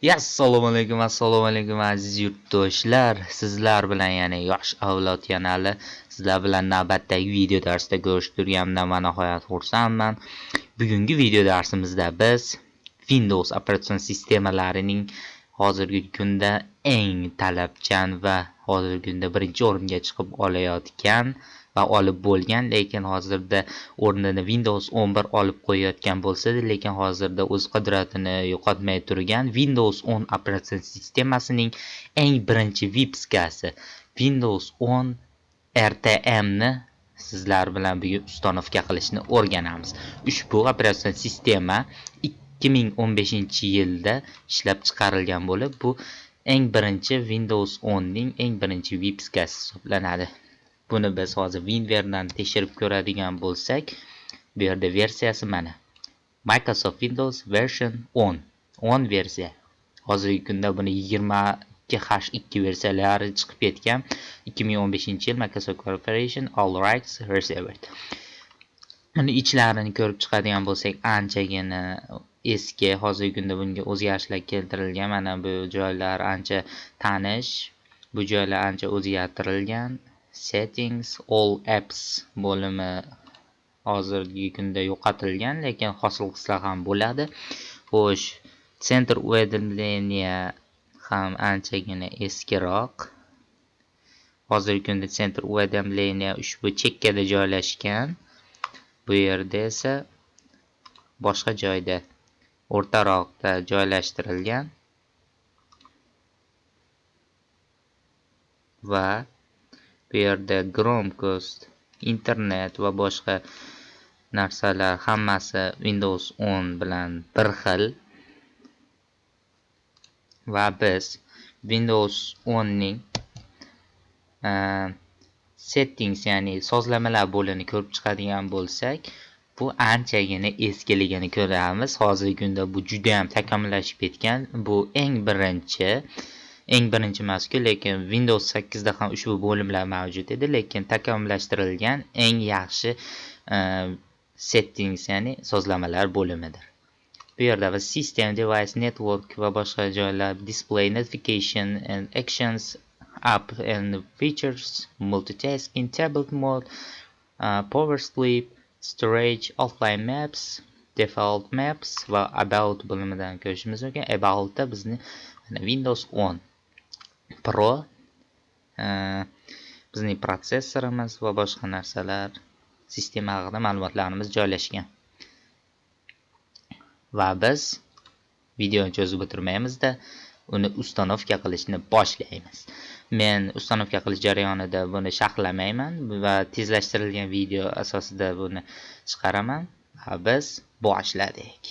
Assalomu alaykum aziz yurtdoshlar. Sizlar bilan yana yosh avlod kanali. Sizlar bilan navbatdagi video darsda ko'rishtirganimdan men nihoyat xursandman. Bugungi video darsimizda biz Windows operatsion sistemalarining hozirgi kunda eng talabchan va hozirgi kunda birinchi o'ringa chiqib olayotgan va olib bo'lgan, lekin hozirda o'rnini Windows 11 olib qo'yayotgan bo'lsa-da, lekin hozirda o'z qudratini yo'qotmay turgan Windows 10 operatsion sistemasining eng birinchi vipskasi Windows 10 RTM ni sizlar bilan bugun ustanovka qilishni o'rganamiz. Ushbu operatsion sistema 2015-yilda ishlab chiqarilgan bo'lib, bu eng birinchi Windows 10 ning eng birinchi vipskasi hisoblanadi. Buni biz hozir WinVer'dan tekshirib ko'radigan bo'lsak, bu yerda versiyasi mana. Microsoft Windows version 10 versiya. Hozirgi kunda buni 22H2 versiyalari chiqib ketgan. 2015-yil Microsoft Corporation All Rights Reserved. Buni ichlarini ko'rib chiqadigan bo'lsak, anchagina eski. Hozirgi kunda bunga o'zgarishlar keltirilgan. Mana bu joylar ancha tanish. Bu joylar ancha o'zgartirilgan. Settings all apps bo'limi hozirgi kunda yo'qotilgan, lekin hosil qilsa ham bo'ladi. Xo'sh, center уведомления ham anchagina eskiroq. Hozirgi kunda center уведомления ushbu chekkada joylashgan. Bu yerda esa boshqa joyda o'rtaroqda joylashtirilgan va bu yerda gromkost, internet va boshqa narsalar hammasi Windows 10 bilan bir xil. Va biz Windows 10 ning settings, ya'ni sozlamalar bo'lini ko'rib chiqadigan bo'lsak, bu anchagina eskiligini ko'ramiz. Hozirgi kunda bu juda ham takomillashib ketgan. Bu eng birinchi emas-ku, lekin Windows 8 da ham ushbu bo'limlar mavjud edi, lekin takomillashtirilgan eng yaxshi settings, ya'ni sozlamalar bo'limidir. Bu yerda biz system, device, network va boshqa joylar, display, notification and actions, app and features, multitasking, tablet mode, power sleep, storage, offline maps, default maps va about bo'limidan ko'rishimiz mumkin. About da bizni Windows 10 Pro, bizning protsessorimiz va boshqa narsalar, sistema haqida ma'lumotlarimiz joylashgan. Va biz videoni cho'zib o'tirmaymiz-da, uni ustanovka qilishni boshlaymiz. Men ustanovka qilish jarayonida buni sharhlamayman va tezlashtirilgan video asosida buni chiqaraman. Va biz boshladik.